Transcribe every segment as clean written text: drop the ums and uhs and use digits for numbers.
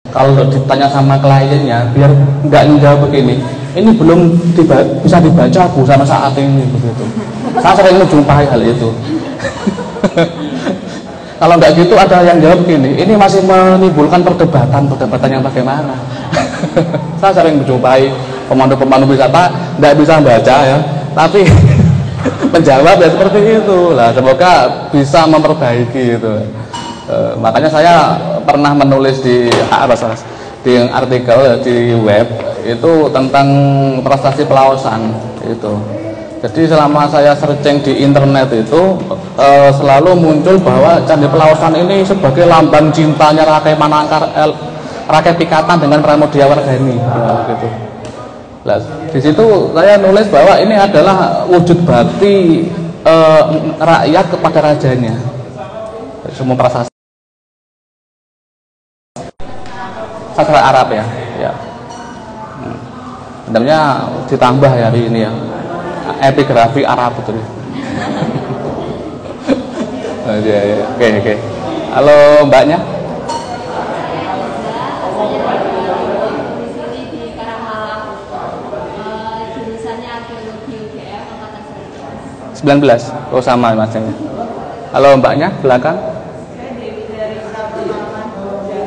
Kalau ditanya sama kliennya, biar nggak menjawab begini, ini belum bisa dibaca Bu sama saat ini begitu. Saya sering menjumpai hal itu. Kalau nggak gitu ada yang jawab begini, ini masih menimbulkan perdebatan yang bagaimana. Saya sering menjumpai pemandu wisata nggak bisa baca ya, tapi menjawab ya seperti itu lah. Semoga bisa memperbaiki itu. Makanya saya pernah menulis di artikel di web itu tentang prestasi Pelausan itu. Jadi selama saya searching di internet itu selalu muncul bahwa Candi Pelausan ini sebagai lambang cintanya Rakai Pikatan dengan Pramudia Wardhani gitu. Nah, di situ saya nulis bahwa ini adalah wujud bakti rakyat kepada rajanya. Semua prasasti sastra Arab ya. Sebenarnya ditambah ya hari ini ya. Epigrafi Arab betul. Oke. Halo Mbaknya. Jurusannya Arkeologi UGM angkatan 19. Oh sama masnya. Halo Mbaknya belakang. Saya Dewi dari Pramalaman Jogja.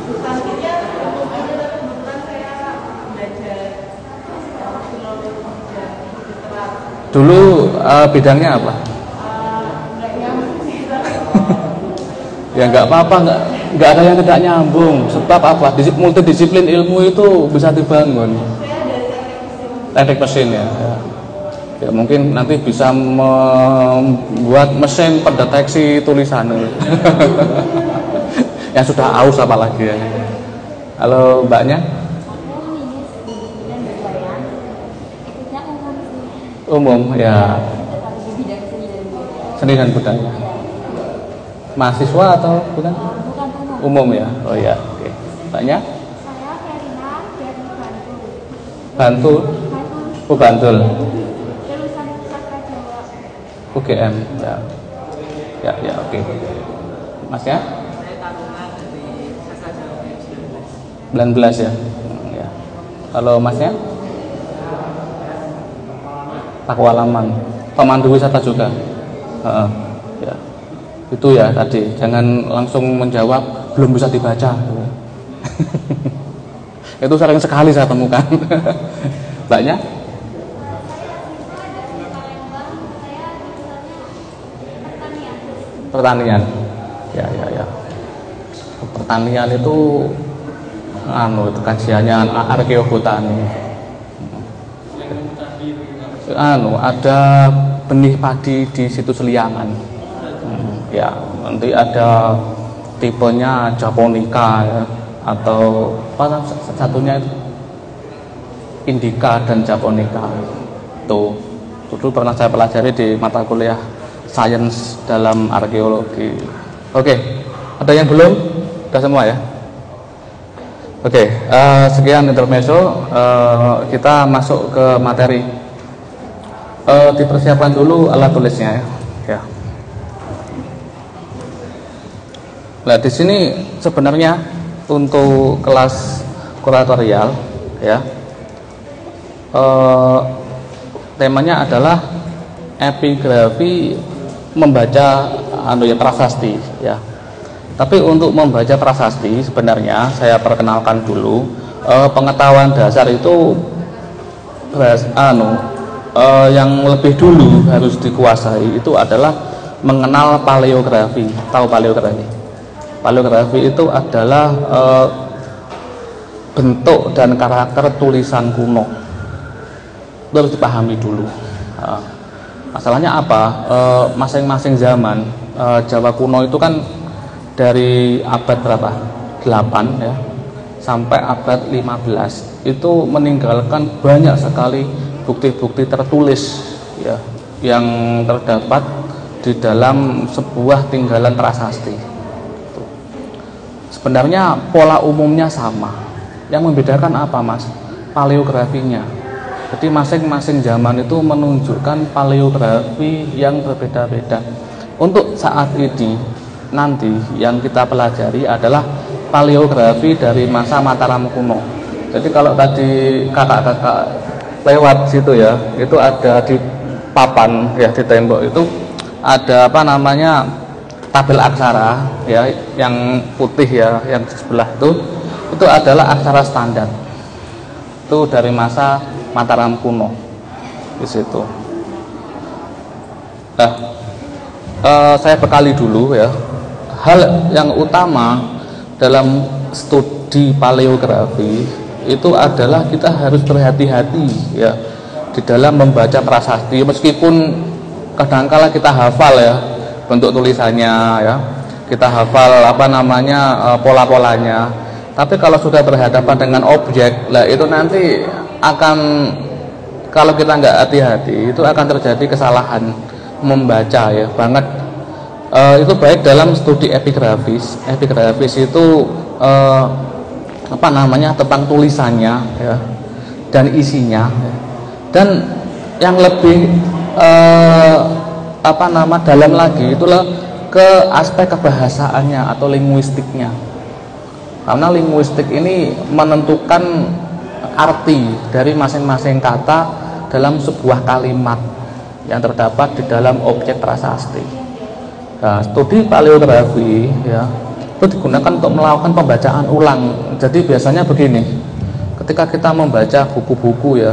Substansinya kebetulan saya belajar filologi dan literatur. Dulu bidangnya apa? Nggak nyambung sih. Ya nggak apa-apa, nggak ada yang tidak nyambung. Sebab apa? Multidisiplin ilmu itu bisa dibangun. Saya dari Teknik mesin ya. Ya mungkin nanti bisa membuat mesin pendeteksi tulisan. Yang sudah aus apalagi ya. Halo Mbaknya. Umum ya. Seni dan budaya. Mahasiswa atau bukan? Umum ya. Oh ya. Oke. Mbaknya? Saya Verina dari Bantul. Bantul. Oh Bantul. Jurusan Sastra Jawa. UGM ya. Ya oke. Mas ya? 19 ya. Ya. Kalau Masnya? Pakualaman. Pemandu wisata juga. Ya. Itu ya tadi. Jangan langsung menjawab belum bisa dibaca. Itu sering sekali saya temukan. Mbaknya? Pertanian. Ya. Pertanian itu itu kajiannya arkeobotani. Ada benih padi di situs Liangan. Ya, nanti ada tipenya Japonica ya, atau apa satunya itu Indica dan Japonica. Tuh, dulu pernah saya pelajari di mata kuliah sains dalam arkeologi. Oke, ada yang belum? Sudah semua ya? Oke, sekian intermezzo. Kita masuk ke materi. Dipersiapkan dulu alat tulisnya ya. Nah, di sini sebenarnya untuk kelas kuratorial ya. Temanya adalah epigrafi membaca prasasti ya. Tapi untuk membaca prasasti sebenarnya saya perkenalkan dulu pengetahuan dasar itu yang lebih dulu harus dikuasai itu adalah mengenal paleografi. Tahu paleografi? Paleografi itu adalah bentuk dan karakter tulisan kuno. Itu harus dipahami dulu. Masalahnya apa? Masing-masing zaman Jawa kuno itu kan dari abad berapa? 8 ya sampai abad 15 itu meninggalkan banyak sekali bukti-bukti tertulis ya yang terdapat di dalam sebuah tinggalan prasasti. Sebenarnya pola umumnya sama. Yang membedakan apa, Mas? Paleografinya. Jadi masing-masing zaman itu menunjukkan paleografi yang berbeda-beda. Untuk saat ini nanti yang kita pelajari adalah paleografi dari masa Mataram kuno. Jadi kalau tadi kakak-kakak lewat situ ya, itu ada di papan ya, di tembok itu ada apa namanya tabel aksara ya, yang putih ya, yang di sebelah itu adalah aksara standar. Itu dari masa Mataram kuno di situ. Nah, saya bekali dulu ya. Hal yang utama dalam studi paleografi itu adalah kita harus berhati-hati ya di dalam membaca prasasti, meskipun kadangkala kita hafal ya bentuk tulisannya ya, kita hafal apa namanya pola-polanya, tapi kalau sudah berhadapan dengan objek, lah itu nanti akan, kalau kita nggak hati-hati itu akan terjadi kesalahan membaca ya banget. Itu baik dalam studi epigrafis itu apa namanya tentang tulisannya ya, dan isinya ya. Dan yang lebih apa nama dalam lagi itulah ke aspek kebahasaannya atau linguistiknya, karena linguistik ini menentukan arti dari masing-masing kata dalam sebuah kalimat yang terdapat di dalam objek prasasti. Nah, studi paleografi ya itu digunakan untuk melakukan pembacaan ulang. Jadi biasanya begini, ketika kita membaca buku-buku ya,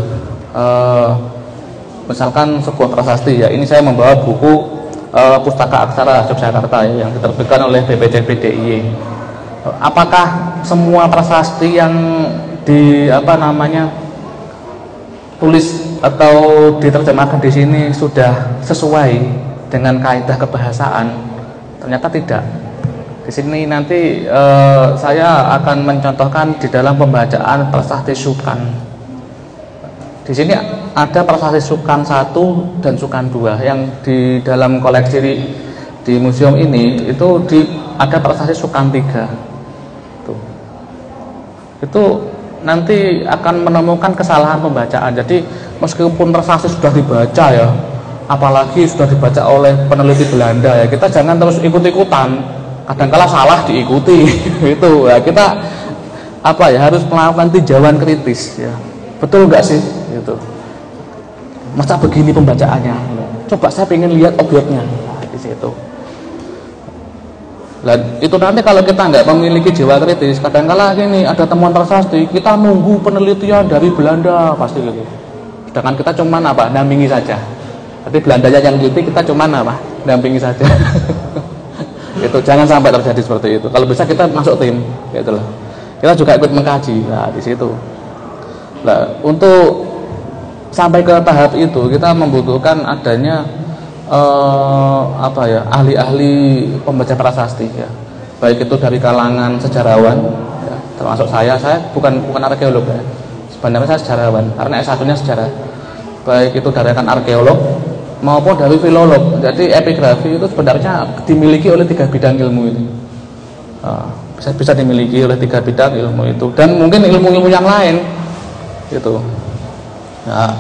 misalkan sebuah prasasti ya, ini saya membawa buku Pustaka Aksara Yogyakarta ya, yang diterbitkan oleh BPJB DIY. Apakah semua prasasti yang di apa namanya tulis atau diterjemahkan di sini sudah sesuai dengan kaidah kebahasaan? Ternyata tidak. Di sini nanti saya akan mencontohkan di dalam pembacaan prasasti Sukan. Di sini ada prasasti Sukan 1 dan Sukan 2 yang di dalam koleksi di museum ini itu ada prasasti Sukan 3. Tuh. Itu nanti akan menemukan kesalahan pembacaan. Jadi meskipun prasasti sudah dibaca ya, apalagi sudah dibaca oleh peneliti Belanda ya, kita jangan terus ikut-ikutan. Kadangkala salah diikuti itu ya, kita apa ya harus melakukan tinjauan kritis ya, betul nggak sih gitu, masa begini pembacaannya, coba saya pengen lihat objeknya di situ. Dan itu nanti kalau kita nggak memiliki jiwa kritis, kadangkala gini ada temuan prasasti, kita nunggu penelitian dari Belanda pasti gitu, sedangkan kita cuman apa dampingi saja. Tapi Belandanya yang teliti, kita cuman apa dampingi saja. Itu jangan sampai terjadi seperti itu. Kalau bisa kita masuk tim, gitu loh. Kita juga ikut mengkaji. Nah, di situ. Nah, untuk sampai ke tahap itu kita membutuhkan adanya apa ya, ahli-ahli pembaca prasasti ya. Baik itu dari kalangan sejarawan ya, termasuk saya bukan arkeolog ya. Sebenarnya saya sejarawan karena S1-nya sejarah. Baik itu dari kan arkeolog maupun dari filolog. Jadi epigrafi itu sebenarnya dimiliki oleh 3 bidang ilmu ini. Bisa dimiliki oleh 3 bidang ilmu itu, dan mungkin ilmu-ilmu yang lain gitu. Nah,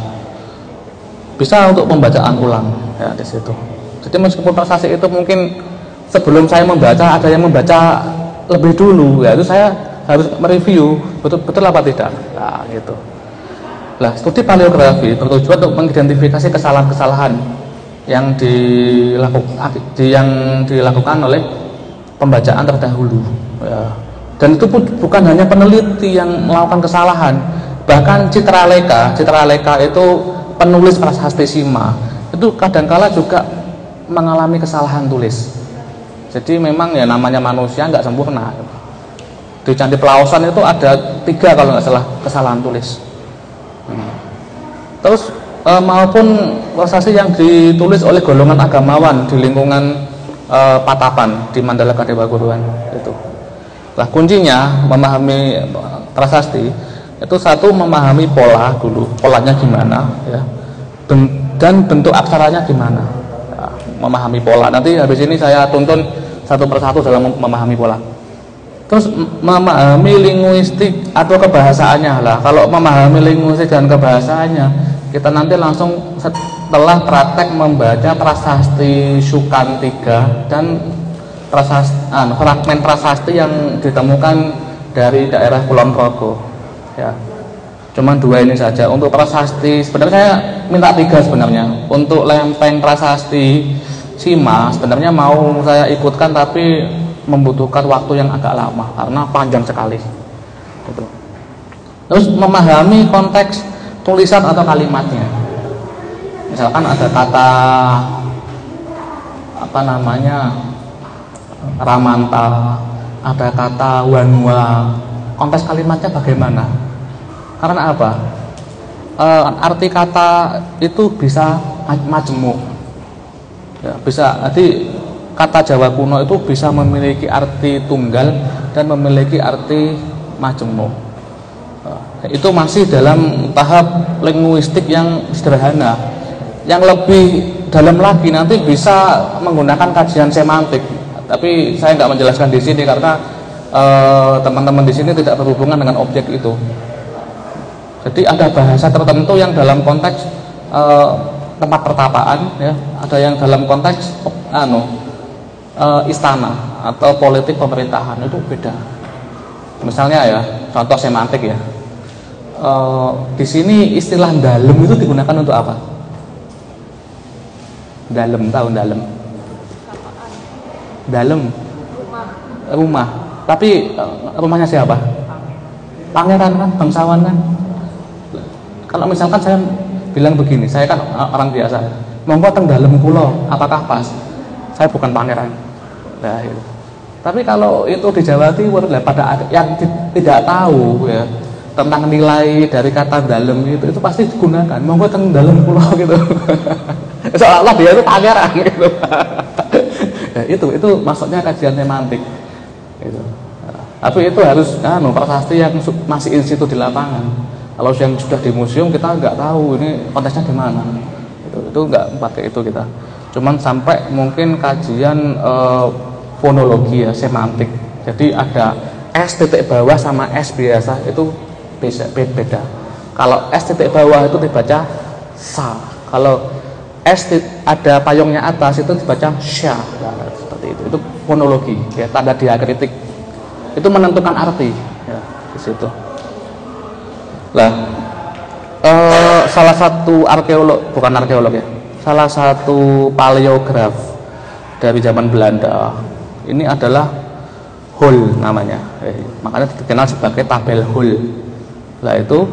bisa untuk pembacaan ulang ya di situ. Jadi meskipun prasasti itu mungkin sebelum saya membaca ada yang membaca lebih dulu ya, itu saya harus mereview betul apa tidak. Nah, gitu. Nah, studi paleografi bertujuan untuk mengidentifikasi kesalahan-kesalahan yang dilakukan oleh pembacaan terdahulu. Ya. Dan itu pun bukan hanya peneliti yang melakukan kesalahan, bahkan Citraleka itu penulis prasasti Sima itu kadangkala juga mengalami kesalahan tulis. Jadi memang ya namanya manusia nggak sempurna. Di Candi Pelausan itu ada 3 kalau nggak salah kesalahan tulis. Terus maupun prasasti yang ditulis oleh golongan agamawan di lingkungan Patapan di Mandalaka Dewa Guruan itu. Nah, kuncinya memahami prasasti itu satu, memahami pola dulu, polanya gimana ya, dan bentuk aksaranya gimana. Nah, memahami pola. Nanti habis ini saya tuntun satu persatu dalam memahami pola. Terus memahami linguistik atau kebahasaannya lah. Kalau memahami linguistik dan kebahasaannya, kita nanti langsung setelah praktek membaca prasasti Sukan 3 dan fragmen prasasti yang ditemukan dari daerah Kulon Progo. Ya, cuman 2 ini saja. Untuk prasasti sebenarnya saya minta 3 sebenarnya. Untuk lempeng prasasti Sima sebenarnya mau saya ikutkan, tapi membutuhkan waktu yang agak lama karena panjang sekali. Gitu. Terus memahami konteks tulisan atau kalimatnya. Misalkan ada kata Ramanta, ada kata Wanwa, konteks kalimatnya bagaimana? Karena apa? Arti kata itu bisa majemuk, ya, bisa. Jadi kata Jawa kuno itu bisa memiliki arti tunggal dan memiliki arti majemuk. Itu masih dalam tahap linguistik yang sederhana. Yang lebih dalam lagi nanti bisa menggunakan kajian semantik, tapi saya nggak menjelaskan di sini karena teman-teman di sini tidak berhubungan dengan objek itu. Jadi ada bahasa tertentu yang dalam konteks tempat pertapaan, ya, ada yang dalam konteks istana atau politik pemerintahan, itu beda. Misalnya ya, contoh semantik ya, di sini istilah dalem itu digunakan untuk apa? Dalem, tahu dalem? Dalem, rumah. Tapi rumahnya siapa? Pangeran kan, bangsawan kan. Kalau misalkan saya bilang begini, saya kan orang biasa, monggo teng dalem kula, apakah pas? Saya bukan pangeran. Nah, itu. Tapi kalau itu di Jawa Timur, pada yang tidak tahu ya tentang nilai dari kata dalem itu pasti digunakan, monggo teng dalem kula gitu. Seolah-olah dia itu pangeran gitu. Ya, itu maksudnya kajian semantik gitu. Tapi itu harus prasasti yang masih in situ di lapangan. Kalau yang sudah di museum kita nggak tahu ini konteksnya di mana. Itu nggak pakai itu kita. Cuman sampai mungkin kajian fonologi ya, semantik. Jadi ada S titik bawah sama S biasa itu beda. Kalau S titik bawah itu dibaca sa. Kalau S ada payungnya atas itu dibaca sya. Nah, seperti itu. Itu fonologi ya, tanda diakritik. Itu menentukan arti ya, di situ. Lah, salah satu salah satu paleograf dari zaman Belanda ini adalah Hol namanya, makanya dikenal sebagai tabel Hol. Lah itu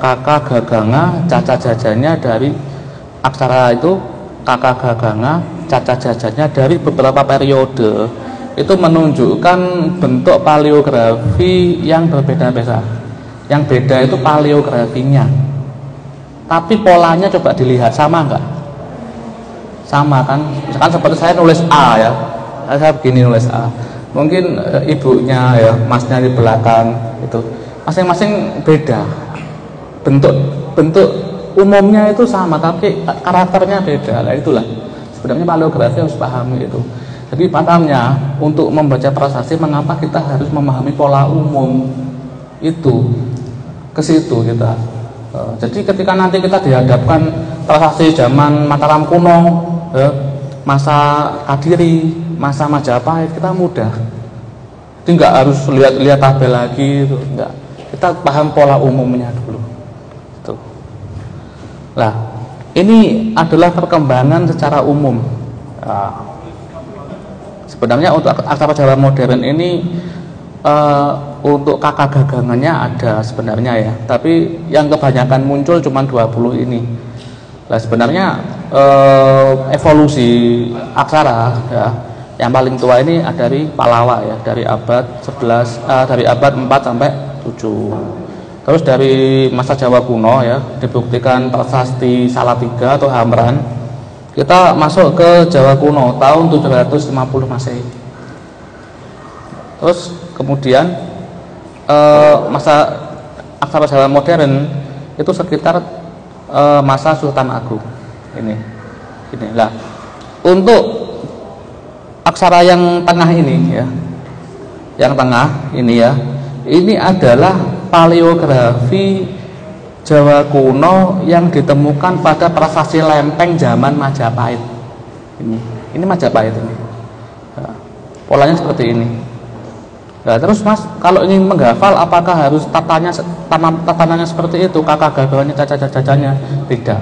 kakak gaganga caca jajanya dari aksara itu, kakak gaganga caca jajanya dari beberapa periode itu menunjukkan bentuk paleografi yang berbeda-beda. Yang beda itu paleografinya, tapi polanya coba dilihat sama enggak? Sama kan? Misalkan seperti saya nulis A ya, saya begini nulis A, mungkin ibunya ya, masnya di belakang itu masing-masing beda, bentuk umumnya itu sama tapi karakternya beda. Lah itulah sebenarnya paleografi harus pahami itu. Jadi pahamnya untuk membaca prasasti, mengapa kita harus memahami pola umum itu, ke situ kita. Jadi ketika nanti kita dihadapkan prasasti zaman Mataram kuno, masa Kadiri, masa Majapahit, kita mudah. Jadi nggak harus lihat tabel lagi, itu enggak. Kita paham pola umumnya dulu. Itu. Lah, ini adalah perkembangan secara umum. Sebenarnya untuk aksara Jawa modern ini untuk kakak gagangannya ada sebenarnya ya, tapi yang kebanyakan muncul cuma 20 ini. Nah sebenarnya evolusi aksara ya, yang paling tua ini ada dari Palawa ya, dari abad 11 dari abad 4 sampai 7. Terus dari masa Jawa kuno ya, dibuktikan prasasti Salatiga atau Hamran. Kita masuk ke Jawa kuno tahun 750 Masehi. Terus kemudian masa aksara Jawa modern itu sekitar masa Sultan Agung ini. Lah untuk aksara yang tengah ini ya, yang tengah ini ya, ini adalah paleografi Jawa kuno yang ditemukan pada prasasti lempeng zaman Majapahit. Ini Majapahit ini. polanya seperti ini. Nah, terus Mas, kalau ingin menghafal apakah harus tatanannya seperti itu, kakak gagahnya, caca-cacanya? Tidak.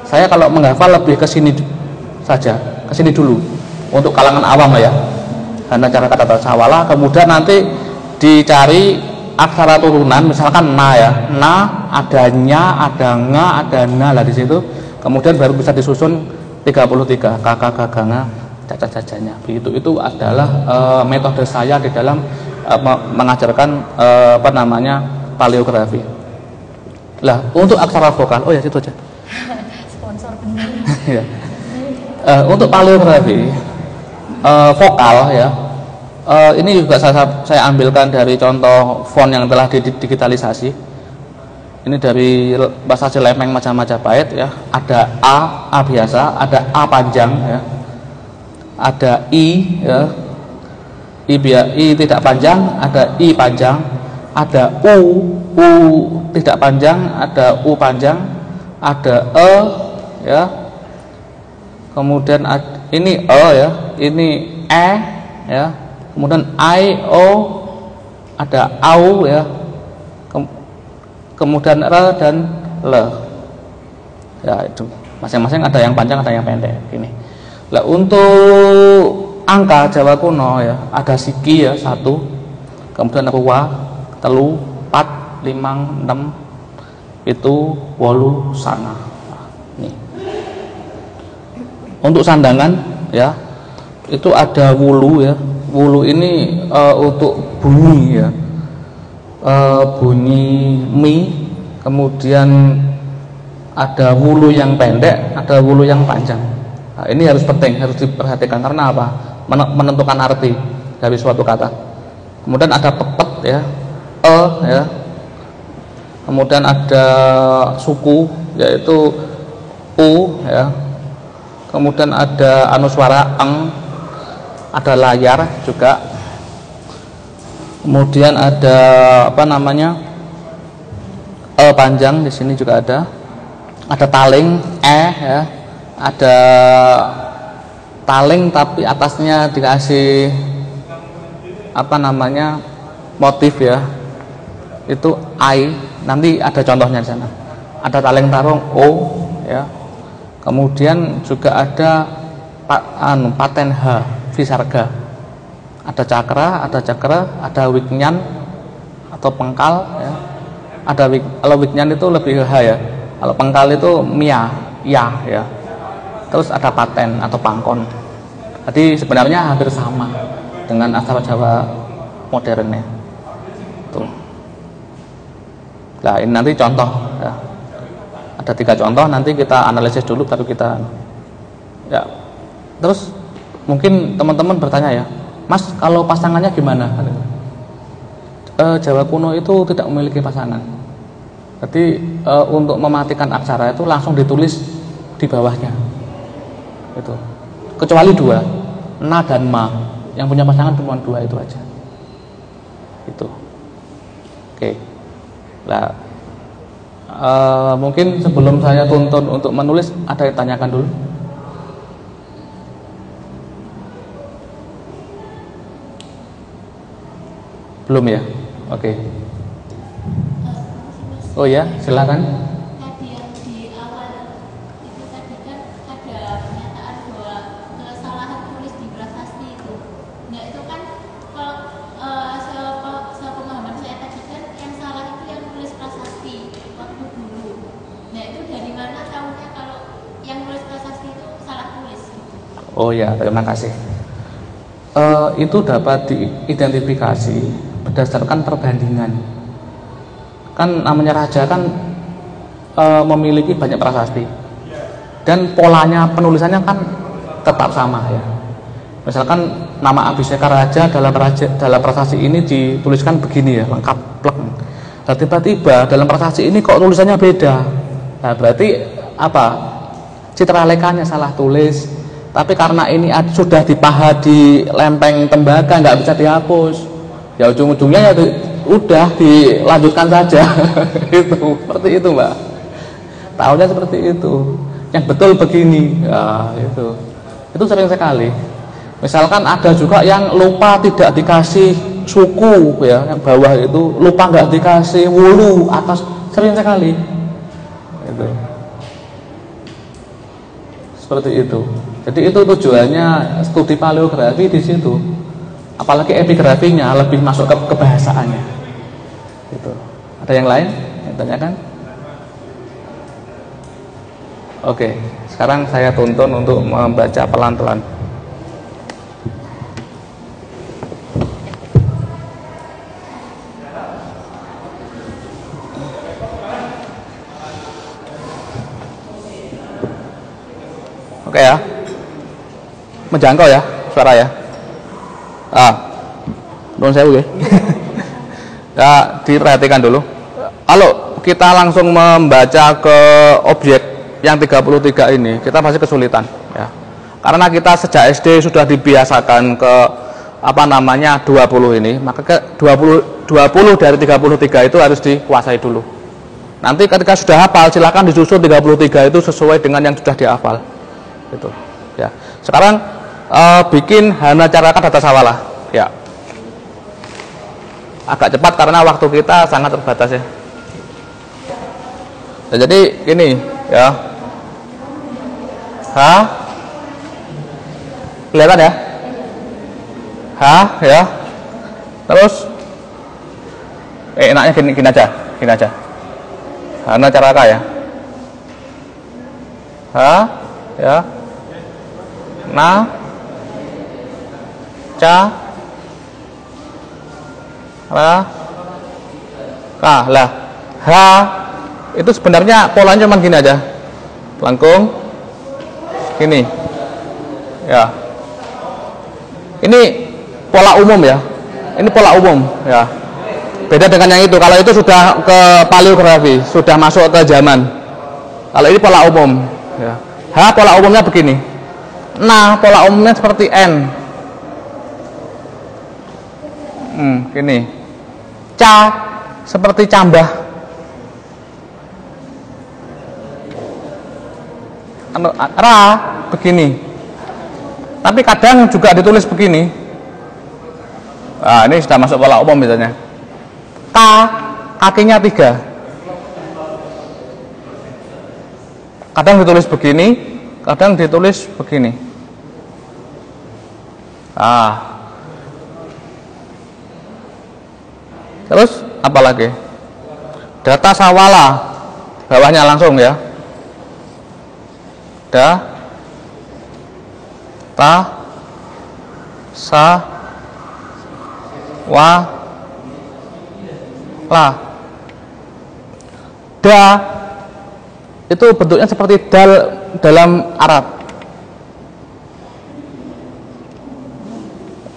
Saya kalau menghafal lebih ke sini saja, ke sini dulu. Untuk kalangan awam lah ya. Karena cara kata tasawala, kemudian nanti dicari aksara turunan, misalkan na ya. Na, ada nya, ada nga, ada na lah di situ. Kemudian baru bisa disusun 33 kakak gaganga caca-cacanya. Begitu. Itu adalah metode saya di dalam mengajarkan paleografi. Lah, untuk aksara vokal, oh ya situ aja. Sponsor benar. Ya. Untuk paleografi vokal ya, ini juga saya ambilkan dari contoh font yang telah didigitalisasi. Ini dari bahasa Lempeng Majapahit ya. Ada A biasa, ada A panjang ya, ada I ya, I tidak panjang, ada I panjang, ada U tidak panjang, ada U panjang, ada E ya. Kemudian ini E ya, ini E ya. Kemudian I, O, ada AU ya. Kemudian R dan L. Ya itu. Masing-masing ada yang panjang, ada yang pendek ini. Lah untuk angka Jawa kuno ya, ada siki ya 1. Kemudian ruwa, telu, 4, 5, 6, itu 8 sana. Nah, ini. Untuk sandangan ya, itu ada wulu ya. Wulu ini untuk bunyi ya, bunyi mi. Kemudian ada wulu yang pendek, ada wulu yang panjang. Nah, ini harus penting, harus diperhatikan karena apa? Menentukan arti dari suatu kata. Kemudian ada pepet ya, ya. Kemudian ada suku yaitu u ya. Kemudian ada anuswara eng, ada layar juga. Kemudian ada panjang di sini juga ada. Ada taling ya. Ada taling tapi atasnya dikasih motif ya. Itu I. Nanti ada contohnya di sana. Ada taling tarung O ya. Kemudian juga ada paten H, visarga. Ada cakra, ada wiknyan atau pengkal ya. Kalau wiknyan itu lebih ke H ya. Kalau pengkal itu mia, ya ya. Terus ada paten atau pangkon. Jadi sebenarnya hampir sama dengan aksara Jawa modernnya. Tuh. Nah, ini nanti contoh ya. Ada 3 contoh, nanti kita analisis dulu baru kita ya. Terus mungkin teman-teman bertanya ya, Mas, kalau pasangannya gimana? Jawa kuno itu tidak memiliki pasangan. Jadi untuk mematikan aksara itu langsung ditulis di bawahnya. Itu. Kecuali 2, na dan ma. Yang punya pasangan cuma 2 itu aja. Itu. Oke. Lah, mungkin sebelum saya tuntun untuk menulis, ada yang tanyakan dulu. Belum ya? Oke. Oh ya, silakan. Tadi yang di awal itu tadi kan ada pernyataan bahwa kesalahan tulis di prasasti itu. Nah itu kan kalau sepemahaman saya tadi kan yang salah itu yang tulis prasasti waktu dulu. Nah itu dari mana tahunya kalau yang tulis prasasti itu salah tulis? Oh ya, terima kasih. Itu dapat diidentifikasi berdasarkan perbandingan. Kan namanya raja kan memiliki banyak prasasti dan polanya penulisannya kan tetap sama ya. Misalkan nama Abhiseka Raja dalam prasasti ini dituliskan begini ya, lengkap plek. Nah, tiba-tiba dalam prasasti ini kok tulisannya beda. Nah, berarti apa? Citralekanya salah tulis. Tapi karena ini sudah dipahat di lempeng tembaga, nggak bisa dihapus. Ya ujung-ujungnya ya udah dilanjutkan saja. Itu seperti itu, Mbak. Tahunya seperti itu. Yang betul begini. Ya, itu sering sekali. Misalkan ada juga yang lupa tidak dikasih suku ya, yang bawah itu lupa nggak dikasih wulu, atas sering sekali. Itu. Seperti itu. Jadi itu tujuannya studi paleografi di situ. Apalagi epigrafinya lebih masuk ke kebahasaannya. Gitu. Ada yang lain yang tanyakan? Oke, sekarang saya tuntun untuk membaca pelan-pelan. Oke ya, menjangkau ya suara ya. Belum saya ya. Ya, diperhatikan dulu. Kalau kita langsung membaca ke objek yang 33 ini, kita pasti kesulitan ya. Karena kita sejak SD sudah dibiasakan ke 20 ini, maka ke 20 dari 33 itu harus dikuasai dulu. Nanti ketika sudah hafal, silakan disusun 33 itu sesuai dengan yang sudah dihafal. Gitu. Ya. Sekarang bikin Hana Caraka Data Sawala. Ya. Agak cepat karena waktu kita sangat terbatas ya. Nah, jadi ini ya. Kelihatan ya? Ya. Terus enaknya gini aja. Hana Caraka ya. Ya. Lah. Itu sebenarnya polanya cuma gini aja. Melengkung. Gini. Ya. Ini pola umum ya. Ini pola umum ya. Beda dengan yang itu. Kalau itu sudah ke paleografi, sudah masuk ke zaman. Kalau ini pola umum ya. Pola umumnya begini. Pola umumnya seperti N. Gini. Seperti cambah. Begini. Tapi kadang juga ditulis begini. Ini sudah masuk pola umum misalnya. Kakinya 3. Kadang ditulis begini, kadang ditulis begini. Terus apa lagi? Data Sawala, bawahnya langsung ya. Itu bentuknya seperti dal dalam Arab.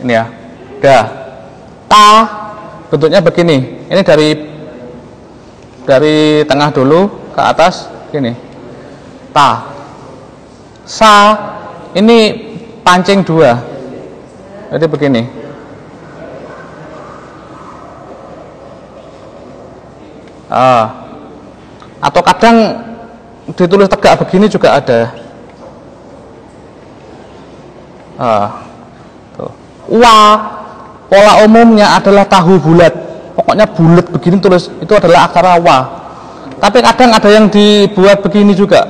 Ini ya. Bentuknya begini. Ini dari tengah dulu ke atas gini. Ini pancing 2. Jadi begini. Atau kadang ditulis tegak begini juga ada. Pola umumnya adalah tahu bulat. Pokoknya bulat begini tulis, itu adalah aksara wa. Tapi kadang ada yang dibuat begini juga.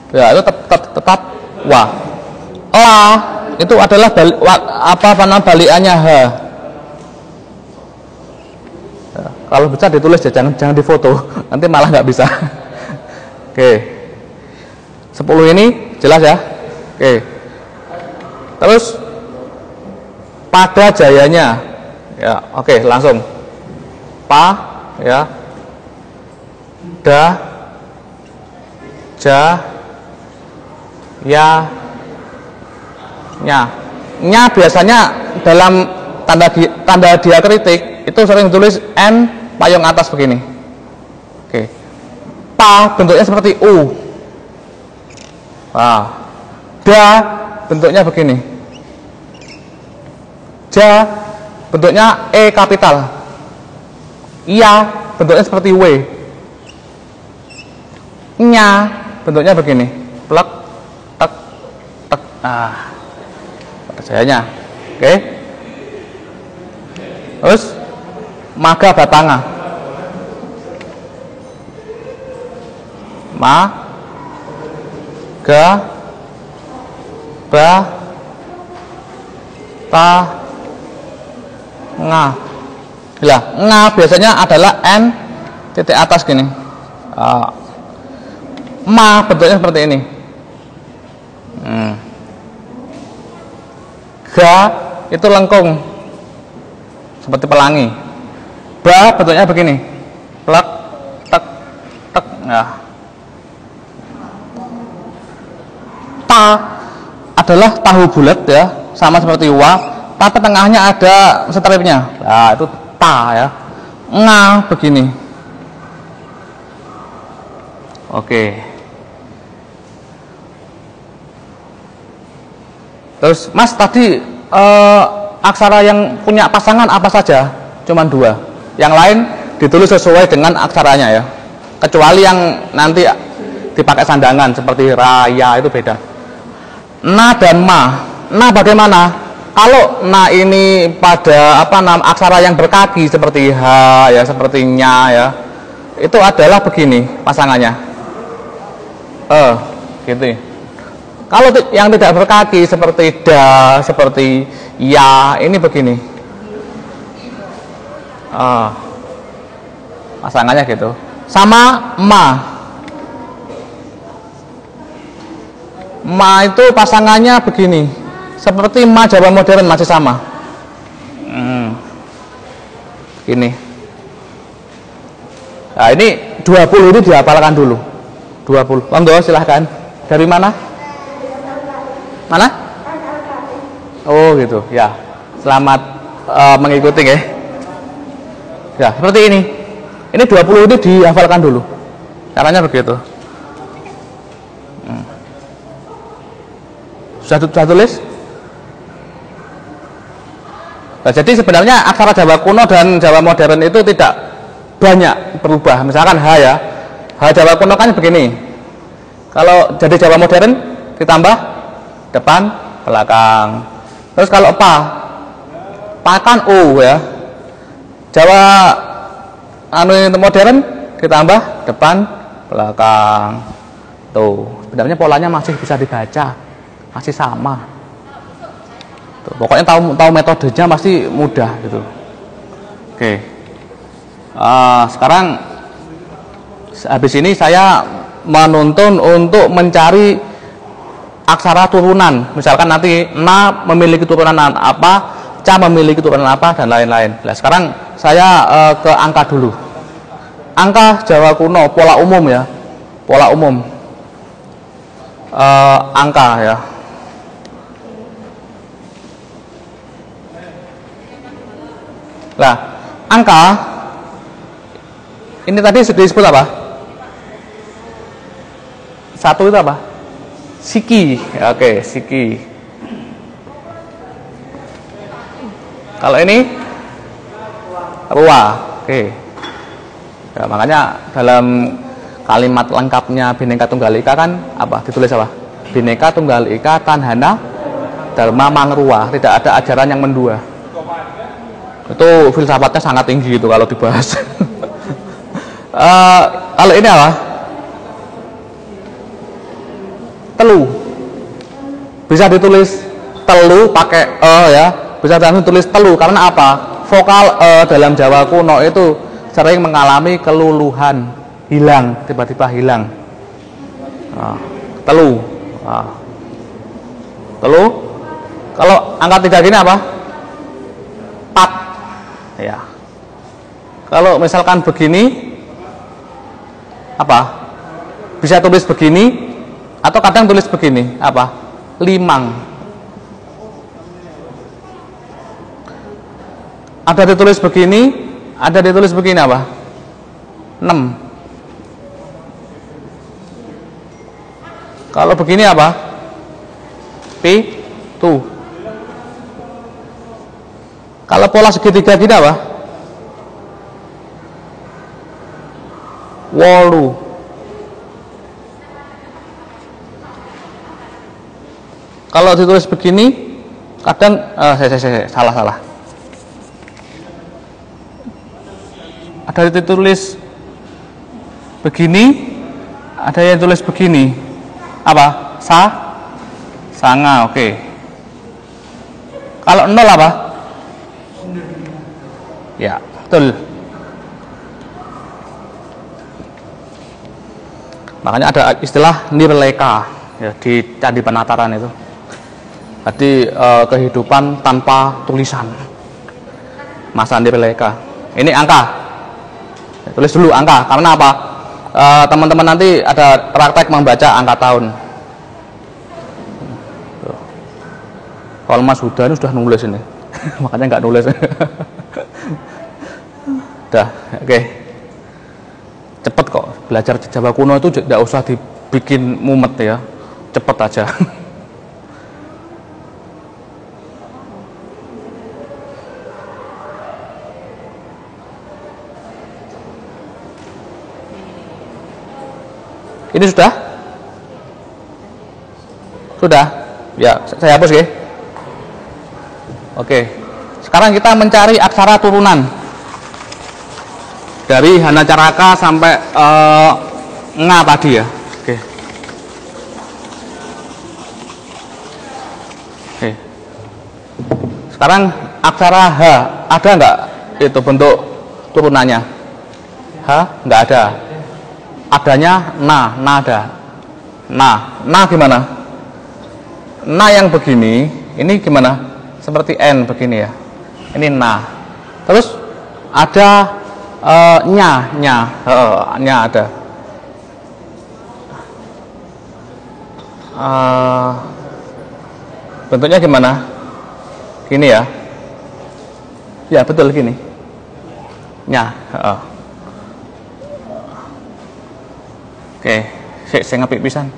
Ya, itu tetap wa. Itu adalah balikannya H. Ya, kalau bisa ditulis ya, jangan difoto, nanti malah nggak bisa. Oke. 10 ini jelas ya? Oke. Terus pada jayanya. Ya, oke, langsung. Ya. Nya biasanya dalam tanda diakritik itu sering ditulis N payung atas begini. Oke. Bentuknya seperti U. Bentuknya begini. Bentuknya E kapital. Bentuknya seperti W. Nya bentuknya begini. Plek, tek, tek. Jayanya. Oke. Terus maga batanga. Ga ba ta nga. Lah, nga biasanya adalah n titik atas gini. Ma bentuknya seperti ini. Ga itu lengkung seperti pelangi. Ba bentuknya begini. Plek, tek, tek. Nah. Ta adalah tahu bulat ya, sama seperti wa, tapi tengahnya ada stripnya. Nah, itu ta ya. Nga begini. Oke. Terus Mas tadi aksara yang punya pasangan apa saja? Cuman 2. Yang lain ditulis sesuai dengan aksaranya ya. Kecuali yang nanti dipakai sandangan seperti raya itu beda. Na dan ma. Na bagaimana? Kalau na ini pada aksara yang berkaki seperti h ya, seperti nya ya. Itu adalah begini pasangannya. Gitu. Kalau yang tidak berkaki seperti da, seperti ya, ini begini. Pasangannya gitu. Sama ma. Ma itu pasangannya begini. Seperti ma Jawa modern masih sama. Ini. Nah, ini 20 ini dihafalkan dulu. 20. Monggo silahkan. Dari mana? Mana? Oh gitu ya. Selamat mengikuti ya. Ya seperti ini. Ini 20 itu dihafalkan dulu. Caranya begitu. Sudah tulis? Nah, jadi sebenarnya aksara Jawa kuno dan Jawa modern itu tidak banyak berubah. Misalkan H ya. H Jawa kuno kan begini. Kalau jadi Jawa modern ditambah depan, belakang. Terus kalau pa kan U ya. Jawa modern ditambah depan, belakang. Tuh, sebenarnya polanya masih bisa dibaca. Masih sama. Tuh, pokoknya tahu metodenya masih mudah gitu. Oke. Sekarang habis ini saya menuntun untuk mencari aksara turunan. Misalkan nanti na memiliki turunan apa, ca memiliki turunan apa, dan lain-lain. Nah, sekarang saya ke angka dulu. Angka Jawa kuno, pola umum ya. Pola umum. Angka ya. Nah, angka ini tadi disebut apa? Satu itu apa? Siki. Oke, siki. Kalau ini ruah. Oke. Ya, makanya dalam kalimat lengkapnya Bhinneka Tunggal Ika kan apa? Ditulis apa? Bhinneka Tunggal Ika Tanhana Dharma Mangruah. Tidak ada ajaran yang mendua. Itu filsafatnya sangat tinggi itu kalau dibahas. Kalau ini apa? Telu. Bisa ditulis telu pakai ya. Bisa ditulis telu karena apa? Vokal dalam Jawa kuno itu sering mengalami keluluhan, hilang, tiba-tiba hilang. Telu. Telu. Kalau angka 3 gini apa? Pat. Ya. Kalau misalkan begini apa? Bisa tulis begini atau kadang tulis begini, apa? Limang. Ada ditulis begini, ada ditulis begini apa? 6. Kalau begini apa? Tuh. Kalau pola segitiga gini apa? Wolu. Kalau ditulis begini Kadang salah. Ada ditulis begini, ada yang tulis begini. Apa? Sanga, oke. Kalau 0 apa? Ya, betul. Makanya ada istilah nirleka ya, di Candi Penataran itu. Jadi kehidupan tanpa tulisan. Masa nirleka. Ini angka. Tulis dulu angka. Karena apa? Teman-teman nanti ada praktek membaca angka tahun. Kalau Mas Huda ini sudah nulis ini. Makanya nggak nulis. Udah, oke. Cepet kok. Belajar Jawa kuno itu tidak usah dibikin mumet ya. Cepet aja. Ini sudah? Sudah? Ya, saya hapus ya. Oke. Sekarang kita mencari aksara turunan. Dari Hanacaraka sampai Nga tadi ya. Oke. Oke. Sekarang aksara H, ada nggak itu bentuk turunannya? H? Nggak ada. Adanya nada. Nah gimana? Na yang begini, ini gimana? Seperti N begini ya. Ini na. Terus ada nya ada. Bentuknya gimana? Gini ya. Ya betul gini. Nya. Oke, saya ngapik pisan.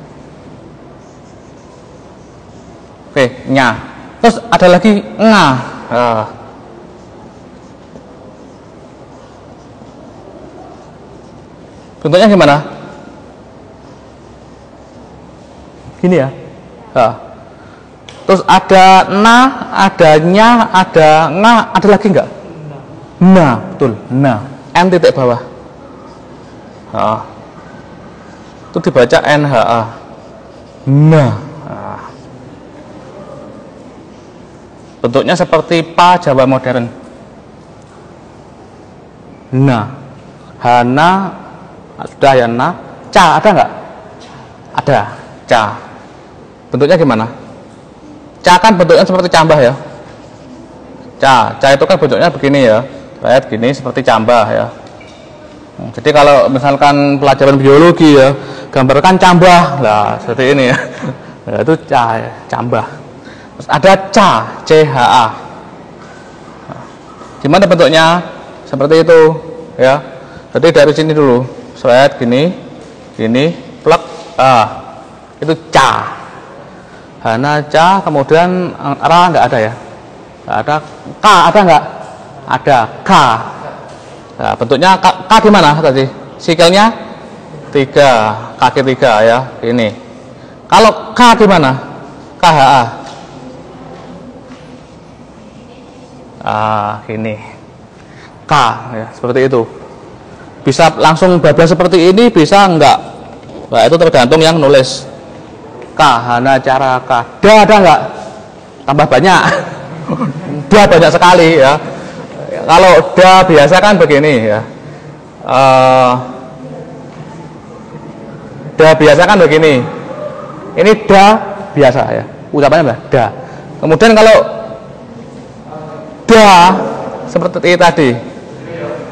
Oke, nya. Terus ada lagi nga. Bentuknya gimana? Gini ya. Terus ada na, ada nya, ada nga, ada lagi enggak? Na, betul. Na. N titik bawah. Itu dibaca NHA. Nah. Bentuknya seperti pa Jawa modern. Nah. Hana sudah ya na. Ca ada nggak? Ada. Ca. Bentuknya gimana? Ca kan bentuknya seperti cambah ya. Ca itu kan bentuknya begini ya. Lihat gini seperti cambah ya. Jadi kalau misalkan pelajaran biologi ya, gambarkan cambah lah seperti ini ya. Nah, itu cambah. Terus ada CHA. Gimana bentuknya? Seperti itu ya. Jadi dari sini dulu, slide gini, plek itu ca. Hana ca, kemudian ra nggak ada ya? Nggak ada. K ada nggak? Ada K. Nah, bentuknya K gimana tadi? Sikilnya 3, kaki 3 ya, ini. Kalau K gimana? KHA. Gini. K ya, seperti itu. Bisa langsung bablas seperti ini, bisa enggak? Nah, itu tergantung yang nulis. K, Hanacaraka. Da ada enggak? Tambah banyak. Da banyak sekali ya. Kalau da biasa kan begini ya. Da biasa kan begini. Ini da biasa ya. Ucapannya apa? Da. Kemudian kalau da seperti tadi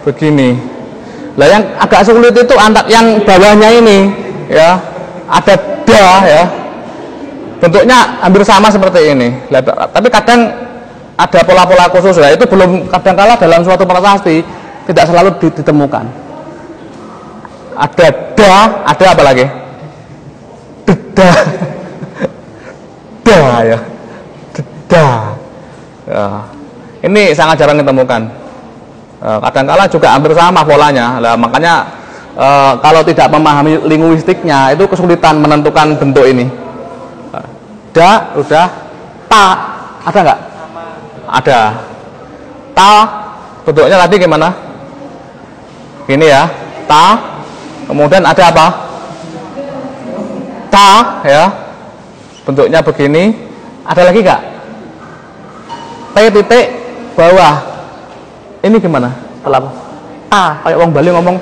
begini. Lah yang agak sulit itu yang bawahnya ini ya. Ada da ya. Bentuknya hampir sama seperti ini. Tapi kadang ada pola-pola khusus ya, itu belum kadangkala dalam suatu prasasti tidak selalu ditemukan. Ada da, ada apa lagi? Da, da ya, da. Ya. Ini sangat jarang ditemukan. Kadangkala juga hampir sama polanya. Nah, makanya kalau tidak memahami linguistiknya itu kesulitan menentukan bentuk ini. Da udah, ta ada nggak? Ada. Ta bentuknya tadi gimana? Gini ya, ta. Kemudian ada apa? Ta ya, bentuknya begini. Ada lagi nggak? T titik bawah. Ini gimana? Setelah kayak orang Bali ngomong,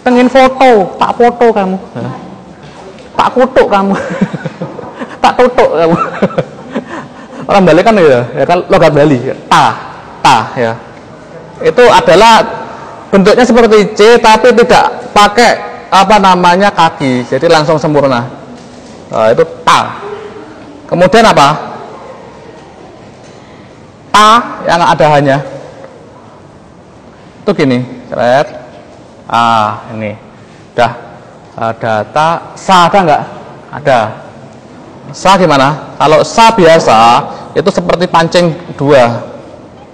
pengen foto, tak foto kamu, tak kutuk kamu, tak tutuk kamu. Orang Bali kan ya kan logat Bali, ta ya. Itu adalah bentuknya seperti C tapi tidak pakai apa namanya kaki, jadi langsung sempurna. Nah, itu ta. Kemudian apa? Ta yang ada hanya itu gini, seret. Ini udah ada ta. Sa ada nggak? Ada. Sa gimana? Kalau sa biasa itu seperti pancing dua.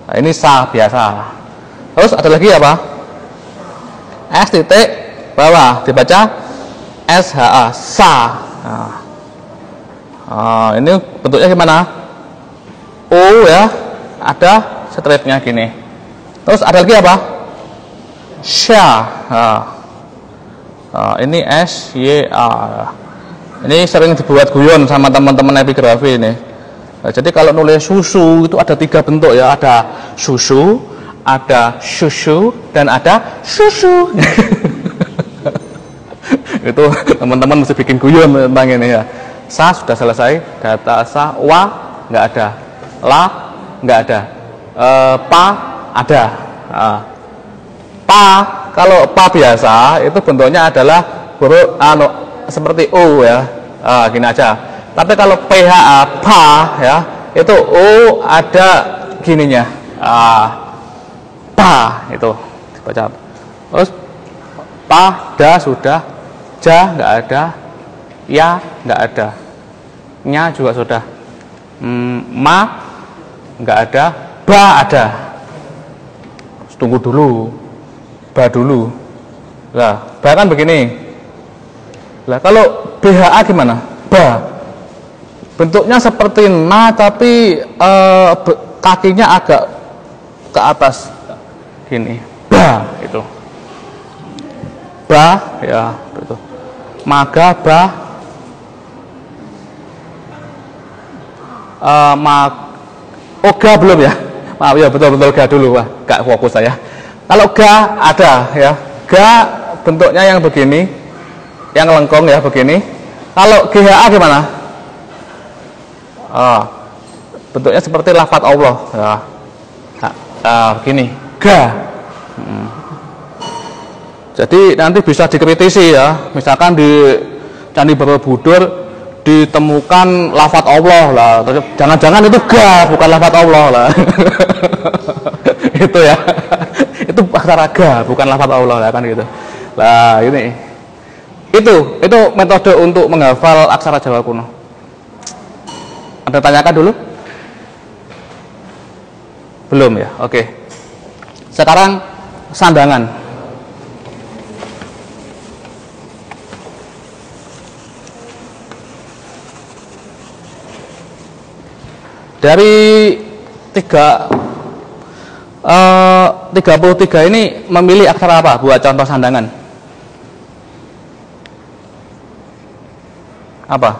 Nah, ini sa biasa. Terus ada lagi apa? S titik bawah dibaca SHA, sa. Ini bentuknya gimana? O ya, ada stripnya gini. Terus ada lagi apa? Sha. Ini S Y A. Ini sering dibuat guyon sama teman-teman epigrafi ini. Nah, jadi kalau nulis susu itu ada 3 bentuk ya, ada susu, ada susu, dan ada susu. Itu teman-teman mesti bikin guyon tentang ini ya. Sa sudah selesai, data sa, wa nggak ada, la nggak ada, pa ada. Pa kalau pa biasa itu bentuknya adalah huruf seperti O ya, gini aja. Tapi kalau PHA pa ya itu O ada gininya, pa itu dibaca. Terus pa da sudah, ja nggak ada, ya nggak ada, nya juga sudah, ma nggak ada, ba ada. Tunggu dulu, ba dulu. Nah, ba kan begini. Lah kalau BHA gimana? Ba. Bentuknya seperti na tapi kakinya agak ke atas. Gini. Ba itu. Ba ya, itu. Maga ba. Ga belum ya? Maaf ya, betul-betul ga dulu, wah, gak fokus saya. Kalau ga ada ya. Ga bentuknya yang begini. Yang lengkung ya begini. Kalau GHA gimana? Bentuknya seperti lafaz Allah ya. Begini, ga. Jadi nanti bisa dikritisi ya. Misalkan di Candi Borobudur ditemukan lafaz Allah lah. Jangan-jangan itu ga, bukan lafaz Allah lah. Itu ya. Itu aksara ga, bukan lafaz Allah lah kan gitu. Lah ini. Itu metode untuk menghafal aksara Jawa kuno. Anda tanyakan dulu? Belum ya? Oke. Sekarang sandangan. Dari 33 ini memilih aksara apa buat contoh sandangan? Apa?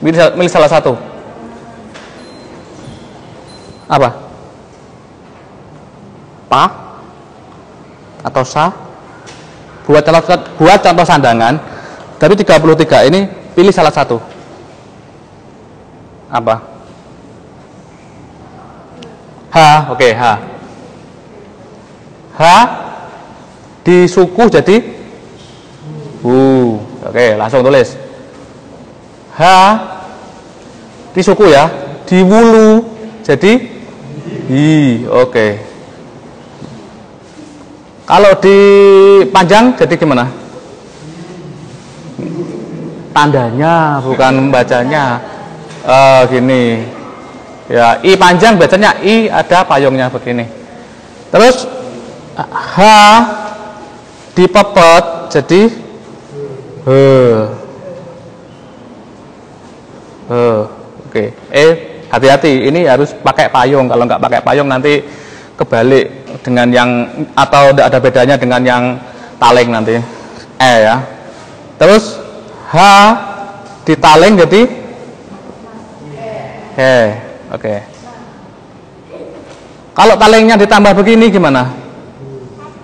Milih salah satu. Apa? Pa atau sa? Buat contoh sandangan dari 33 ini pilih salah satu. Apa? Ha, oke, ha. Ha di suku jadi oke, langsung tulis. Ha di suku ya, di wulu jadi hi. Oke. Kalau di panjang jadi gimana? Tandanya bukan bacanya. Gini. Ya, i panjang bacanya i, ada payungnya begini. Terus ha dipepet jadi Oke. Hati-hati, ini harus pakai payung. Kalau nggak pakai payung nanti kebalik dengan yang, atau tidak ada bedanya dengan yang taling nanti. Ya. Terus H ditaling jadi Oke. Kalau talingnya ditambah begini gimana?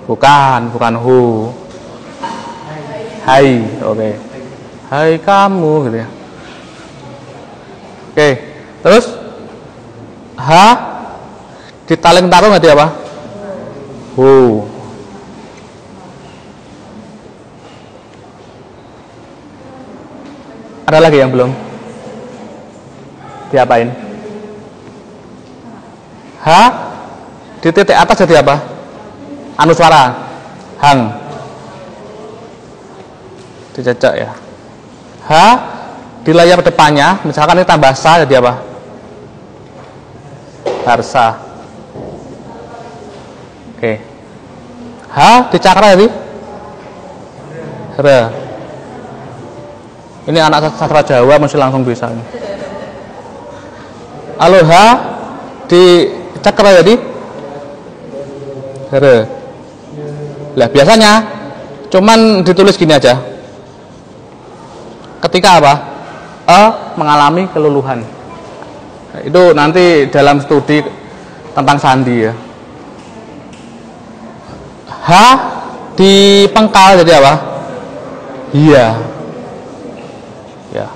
Bukan hu. Hai, oke. Hai kamu gitu ya. Oke. Terus H ditaling taruh jadi apa? Hu. Ada lagi yang belum? Diapain? H di titik atas jadi apa? Anuswara. Hang. Dicecek ya. H di layar depannya, misalkan ini tambah sa jadi apa? Harsa. Oke. H di cakra jadi re. Ini anak sastra Jawa mesti langsung bisa. Halo, H di cakra jadi re. Lah biasanya cuman ditulis gini aja. Ketika apa? Mengalami keluluhan. Nah, itu nanti dalam studi tentang sandi ya. H di pengkal jadi apa? Iya. Ya.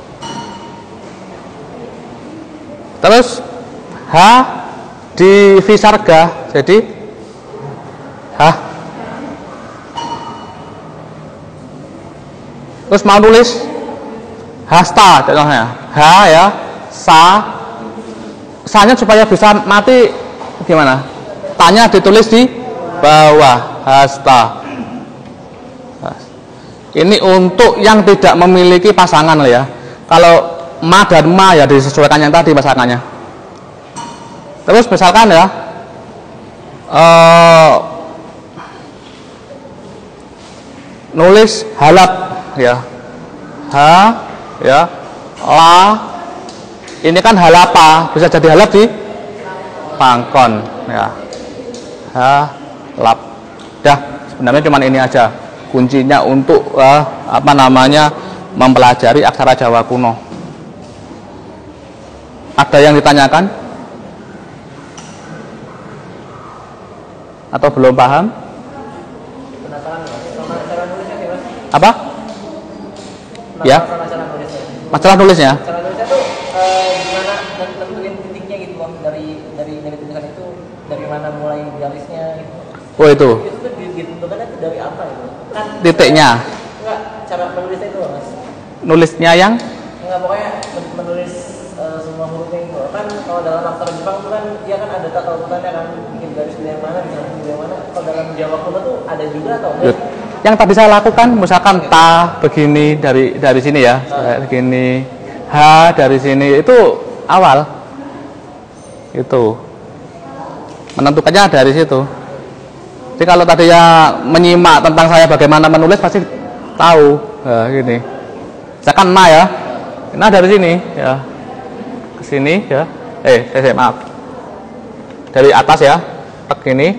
Terus H di visarga jadi terus mau tulis hasta contohnya H ya, sanya supaya bisa mati gimana? Tanya ditulis di bawah hasta. Ini untuk yang tidak memiliki pasangan ya. Kalau ma dan ma ya disesuaikan yang tadi pasangannya. Terus misalkan ya nulis halap ya, ya, la, ini kan halapa, bisa jadi halap di pangkon ya, halap. Dah, sebenarnya cuma ini aja kuncinya untuk mempelajari aksara Jawa kuno. Ada yang ditanyakan atau belum paham? Apa? Ya? Masalah nulisnya? Cara nulisnya tuh gimana nentuin titiknya gitu loh, dari tulisan itu dari mana mulai garisnya gitu. Oh itu. Itu tuh ditentukannya tuh dari apa itu? Kan titiknya. Enggak, cara menulisnya itu loh, Mas. Nulisnya yang? Enggak, pokoknya menulis semua hurufnya itu. Kan kalau dalam aksara Jepang itu kan dia kan ada tata urutannya kan, bikin garis dari mana, dari mana. Kalau dalam Jawa kuno tuh ada juga atau enggak? Yang tadi saya lakukan misalkan ta begini dari sini ya, begini, h dari sini itu awal, itu menentukannya dari situ. Jadi kalau tadi ya menyimak tentang saya bagaimana menulis pasti tahu. Gini, misalkan ma ya, nah dari sini ya, ke sini ya, maaf, dari atas ya, begini,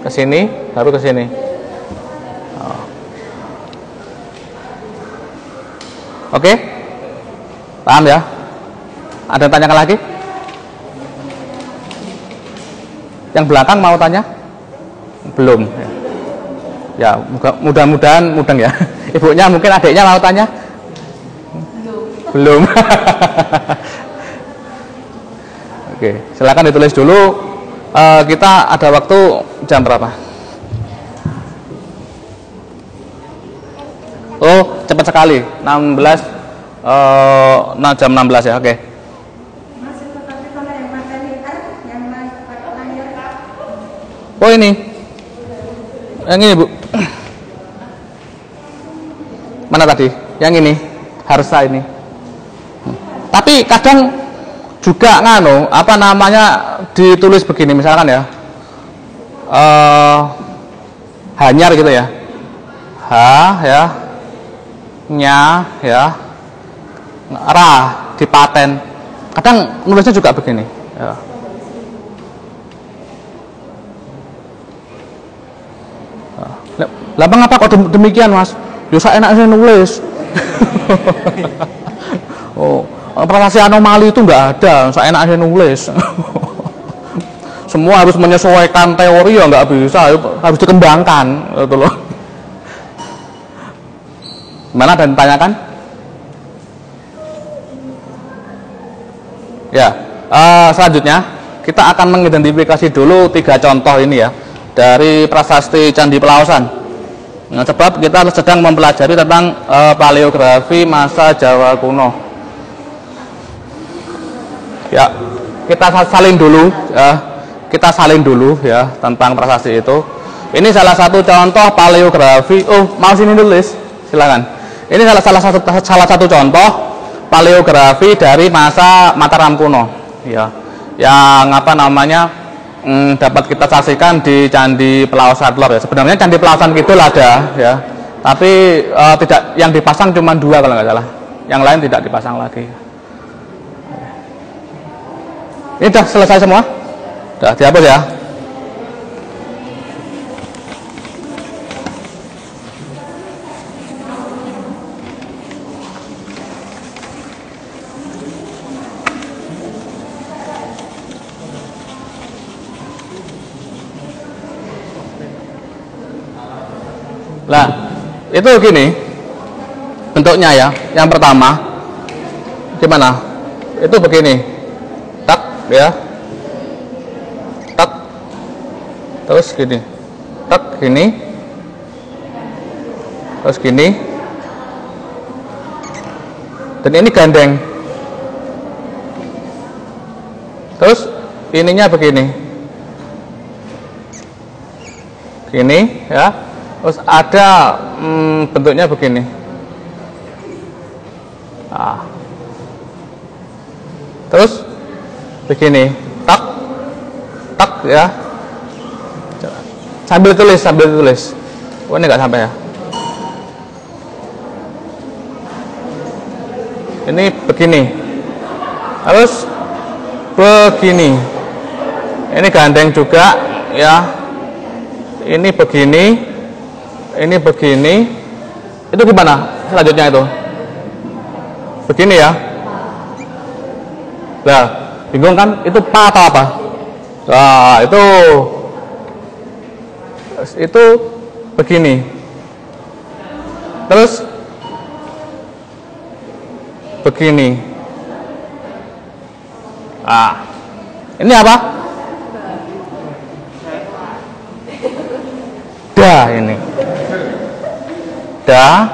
ke sini, baru ke sini. Oke, paham ya? Ada yang tanyakan lagi? Yang belakang mau tanya? Belum. Ya, mudah-mudahan mudeng ya. Ibunya mungkin adiknya mau tanya? Belum. Oke, silakan ditulis dulu. Kita ada waktu jam berapa? Oh, cepat sekali. 16 jam 16 ya. Oke. Oh, ini. Yang ini, Bu. Mana tadi? Yang ini. Harsa ini. Tapi kadang juga ditulis begini misalkan ya. Hanyar gitu ya. Ya. Nya ya, ra dipaten Kadang nulisnya juga begini. Ya. Lah mengapa kok demikian, Mas? Ya saya enaknya nulis. Oh, prasasti anomali itu nggak ada, saya enaknya nulis. Semua harus menyesuaikan teori ya nggak bisa, harus dikembangkan, gitu loh. Mana ada yang ditanyakan? Ya, selanjutnya kita akan mengidentifikasi dulu 3 contoh ini ya dari prasasti Candi Pelaosan. Nah, sebab kita sedang mempelajari tentang paleografi masa Jawa kuno. Ya, kita salin dulu ya. Kita salin dulu ya tentang prasasti itu. Ini salah satu contoh paleografi. Oh, mau sini nulis? Silakan. Ini salah satu contoh paleografi dari masa Mataram kuno. Ya. Yang apa namanya? Dapat kita saksikan di Candi Pelaosan Lor ya. Sebenarnya Candi Pelaosan Kidul ada ya, tapi tidak, yang dipasang cuma 2 kalau nggak salah, yang lain tidak dipasang lagi. Ini sudah selesai semua, sudah dihapus ya. Nah, itu gini bentuknya ya. Yang pertama gimana? Itu begini, tak ya, tak, terus gini, tak gini, terus gini, dan ini gandeng, terus ininya begini, gini ya. Terus ada bentuknya begini. Nah. Terus begini, tak, tak ya. Sambil tulis. Oh, ini nggak sampai ya. Ini begini. Terus begini. Ini gandeng juga ya. Ini begini. Ini begini, itu gimana selanjutnya itu? Begini ya. Nah, bingung kan? Itu pa atau apa? Nah, itu begini. Terus begini. Ah, ini apa? Da ini. Da,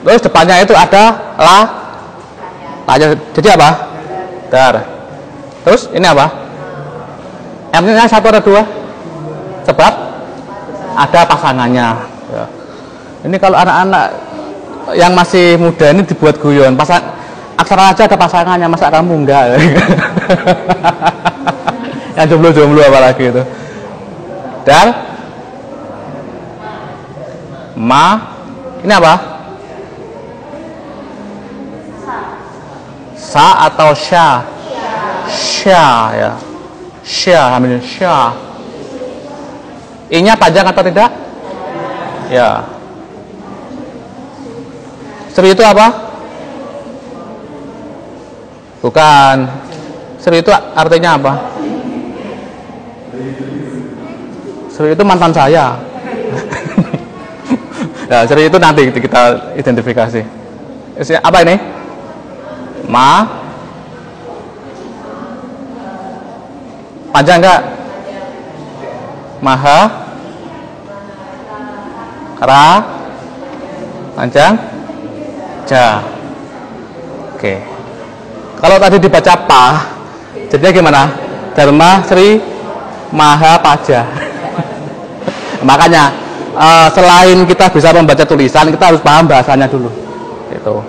terus depannya itu ada la, jadi apa? Dar. Terus ini apa? M-nya 1 atau 2? Sebab ada pasangannya ya. Ini kalau anak-anak yang masih muda ini dibuat guyon, aksara aja ada pasangannya, masa kamu enggak? Yang jomblo-jomblo apalagi itu. Dar, ma, ini apa? Sa atau sya? Sya ya. Sya, hamilnya sya. I-nya panjang atau tidak? Ya. Sri itu apa? Bukan. Sri itu artinya apa? Sri itu mantan saya. Ya, Sri itu nanti kita identifikasi. Apa ini? Ma. Panjang enggak? Maha. Ra. Panjang. Ja. Oke. Kalau tadi dibaca pa, jadinya gimana? Dharma Sri Maha Paja. Makanya selain kita bisa membaca tulisan, kita harus paham bahasanya dulu. Itu.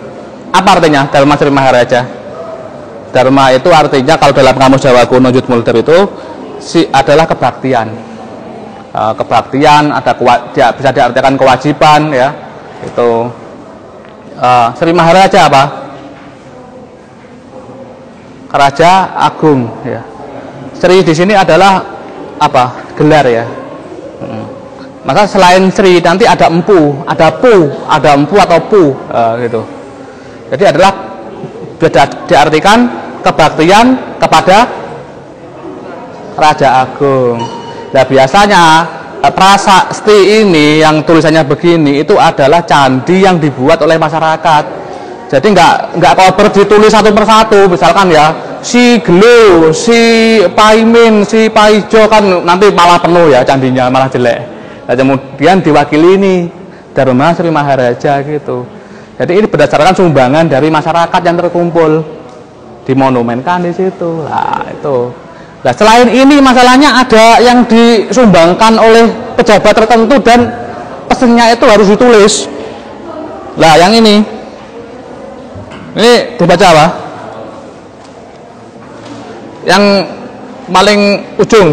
Apa artinya Dharma Sri Maharaja? Dharma itu artinya kalau dalam kamus Jawa kuno Jut Mulder itu adalah kebaktian. Kebaktian bisa diartikan kewajiban ya. Itu. Sri Maharaja apa? Raja Agung ya. Sri di sini adalah apa? Gelar ya. Maka selain Sri nanti ada empu, ada pu, ada empu atau pu gitu. Jadi adalah diartikan kebaktian kepada Raja Agung. Nah biasanya prasasti ini yang tulisannya begini itu adalah candi yang dibuat oleh masyarakat. Jadi nggak koper ditulis satu persatu, misalkan ya si Gelo, si Paimin, si Paijo, kan nanti malah penuh ya candinya, malah jelek. Nah, kemudian diwakili ini Dharma Sri Maharaja gitu. Jadi ini berdasarkan sumbangan dari masyarakat yang terkumpul, dimonumenkan di situ. Nah itu. Nah selain ini masalahnya ada yang disumbangkan oleh pejabat tertentu dan pesennya itu harus ditulis. Nah yang ini dibaca apa? Yang paling ujung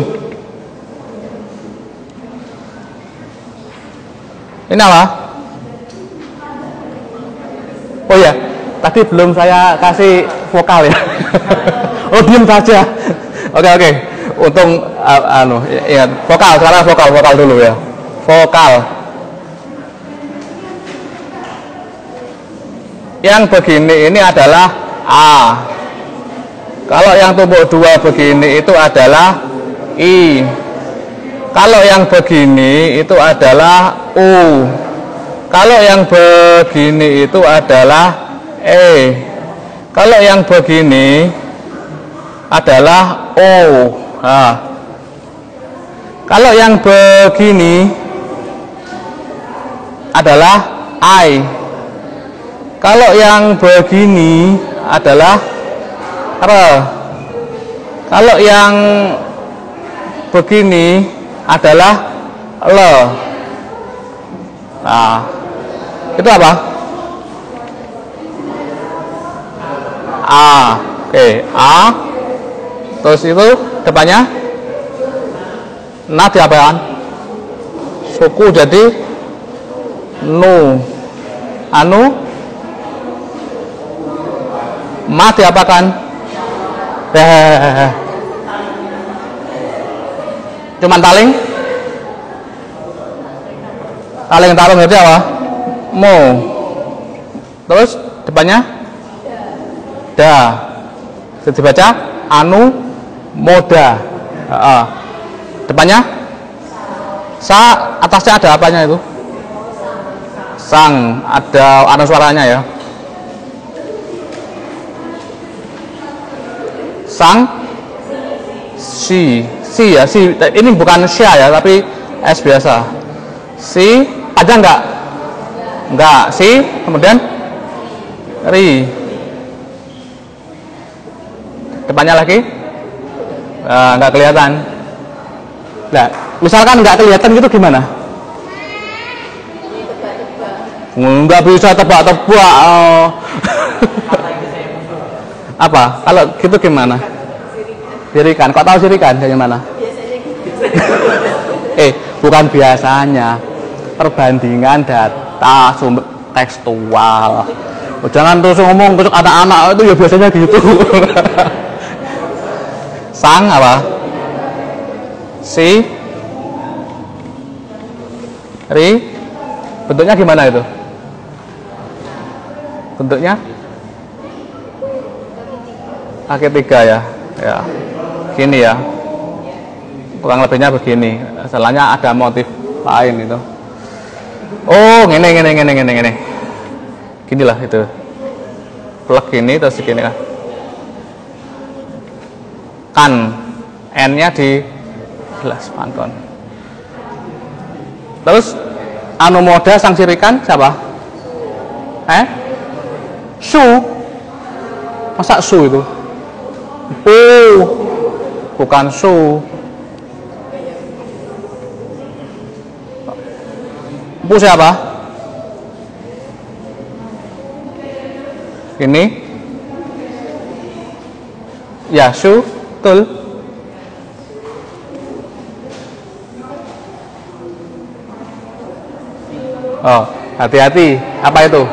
ini apa? Oh ya, tadi belum saya kasih vokal ya. Oh diam saja. Oke. Untung ingat vokal, sekarang vokal dulu ya. Vokal. Yang begini ini adalah A. Kalau yang tumpuk dua begini itu adalah I. Kalau yang begini itu adalah U. Kalau yang begini itu adalah E. Kalau yang begini adalah O. Nah. Kalau yang begini adalah I. Kalau yang begini adalah R. Kalau yang begini adalah L. Nah, itu apa? A. Oke, A. Terus itu depannya Na diapakan? Suku jadi Nu. Anu. Ma diapakan? Cuman taling tarung itu apa? Mo. Terus depannya Da. Bisa dibaca anu moda. Depannya sa, atasnya ada apanya itu? Sang, ada anu suaranya ya. Sang, si ya, si ini bukan sya ya, tapi s biasa. Si panjang enggak, si kemudian ri, depannya lagi enggak kelihatan. Nah misalkan enggak kelihatan gitu gimana? Enggak bisa tebak-tebak. Apa kalau gitu gimana? Sirikan. Kok tahu sirikan dari mana? Biasanya gitu. Bukan biasanya. Perbandingan data sumber tekstual. Jangan terus ngomong terus anak-anak itu ya biasanya gitu. Sang apa? Si ri. Bentuknya gimana itu? Bentuknya kaki tiga ya. Ya. Gini ya, kurang lebihnya begini. Salahnya ada motif lain itu. Oh, gini. Ginilah itu. Plek gini terus gini kan. Kan, N-nya di gelas pankon. Terus anu moda sang sirikan siapa? Su. Masa su itu? Bukan su. Bu siapa? Ini ya su, betul. Oh, hati-hati. Apa itu?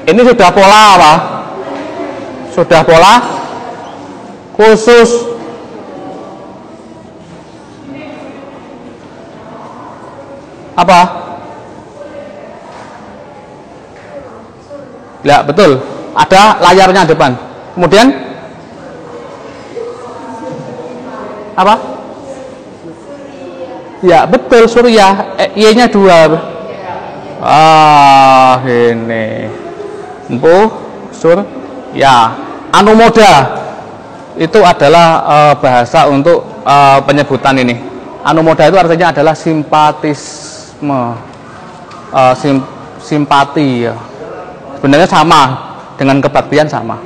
Ini sudah pola apa? Sudah pola khusus. Apa? Ya, betul. Ada layarnya depan. Kemudian apa? Ya, betul, surya. Y-nya 2. Ini. Empu, surya. Anumoda. Itu adalah bahasa untuk penyebutan ini. Anumoda itu artinya adalah simpatisme, simpati ya. Sebenarnya sama dengan kebaktian sama.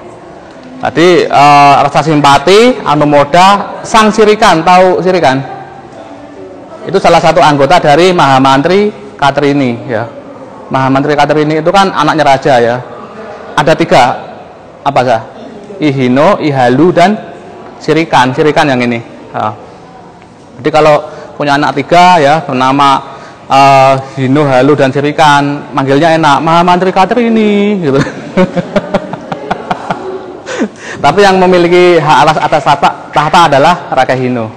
Tadi rasa simpati, anumoda, sang sirikan, tahu sirikan? Itu salah satu anggota dari Mahamantri Katrini ya. Mahamantri Katrini itu kan anaknya raja ya. Ada 3 apa sah? Ihino, Ihalu, dan sirikan. Sirikan yang ini. Ya. Jadi kalau punya anak 3 ya bernama Hino, Halu, dan sirikan, manggilnya enak, Mahamantri Katrini gitu. Tapi yang memiliki hak atas tahta adalah Raka Hino.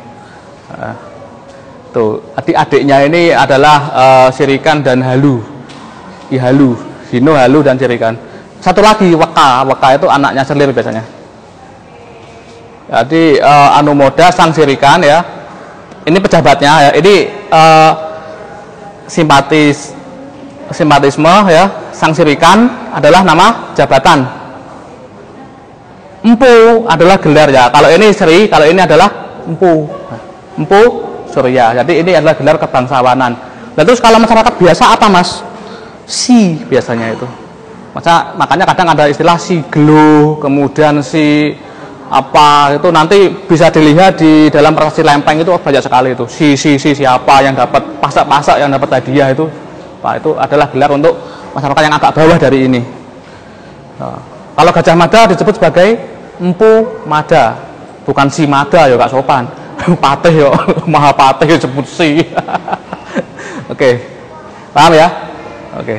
Tuh, adik-adiknya ini adalah sirikan dan Halu. Ihalu, Hino, Halu, dan sirikan. Satu lagi Weka. Weka itu anaknya selir biasanya. Jadi Anumoda sang sirikan ya. Ini pejabatnya ya. Ini simpatisme ya. Sang sirikan adalah nama jabatan. Empu adalah gelar ya. Kalau ini Sri, kalau ini adalah Empu. Empu Surya. Jadi ini adalah gelar kebangsawanan. Dan terus kalau masyarakat biasa apa mas? Si biasanya itu. Makanya kadang ada istilah si gelo, kemudian si apa itu nanti bisa dilihat di dalam prasasti lempeng itu banyak sekali itu siapa yang dapat pasak-pasak yang dapat hadiah itu. Pak, itu adalah gelar untuk masyarakat yang agak bawah dari ini. Nah, kalau Gajah Mada disebut sebagai Empu Mada, bukan si Mada ya Kak sopan. Patih yo, Mahapatih disebut si. Oke. Paham ya? Oke.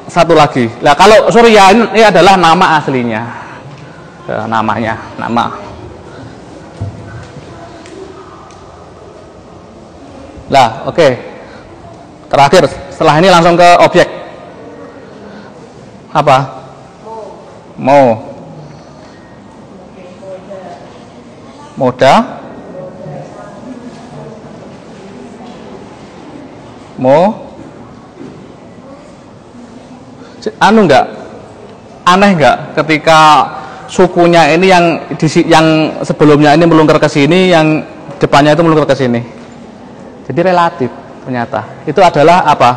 Satu lagi. Nah, kalau Surya ini adalah nama aslinya. Namanya, nama. Lah, oke. Terakhir, setelah ini langsung ke objek. Apa? Mo. Moda. Anu enggak? Aneh enggak ketika sukunya ini yang sebelumnya ini melungker ke sini, yang depannya itu melungker ke sini. Jadi relatif ternyata. Itu adalah apa?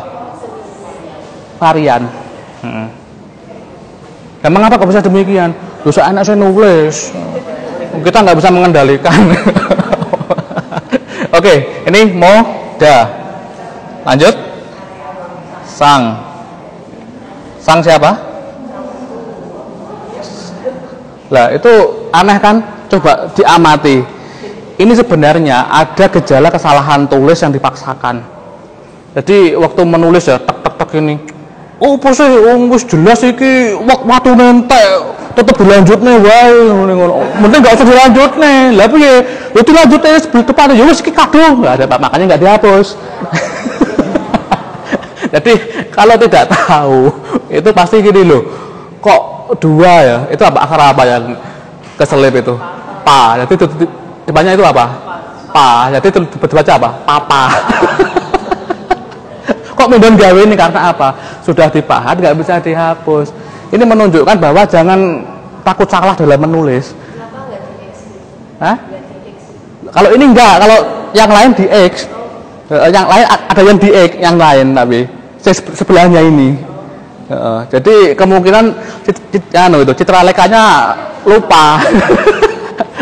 Varian. Dan mengapa kok bisa demikian? Dosa anak saya nulis. Kita nggak bisa mengendalikan. Oke, ini moda. Lanjut. Sang. Sang siapa? Lah itu aneh kan? Coba diamati. Ini sebenarnya ada gejala kesalahan tulis yang dipaksakan. Jadi waktu menulis ya tek ini. Oh apa sih? Wis jelas iki waktu nentek tetep dilanjutne wae ngono. Mending enggak usah dilanjutne. Lah piye? Ya dilanjutne sebelum depan ya wis iki kadung. Enggak ada makanya enggak dihapus. Jadi kalau tidak tahu itu pasti gini loh. Kok 2 ya? Itu apa aksara apa yang keselip itu? Pa. Jadi depannya itu apa? Pa. Jadi dibaca apa? Papa. Kok mendon gawe ini karena apa? Sudah dipahat nggak bisa dihapus. Ini menunjukkan bahwa jangan takut salah dalam menulis. Kenapa nggak di X? Hah? Nggak di X. Kalau ini enggak, kalau yang lain di X. Yang lain ada yang di X, yang lain tapi sebelahnya ini. Jadi kemungkinan citra lekanya lupa.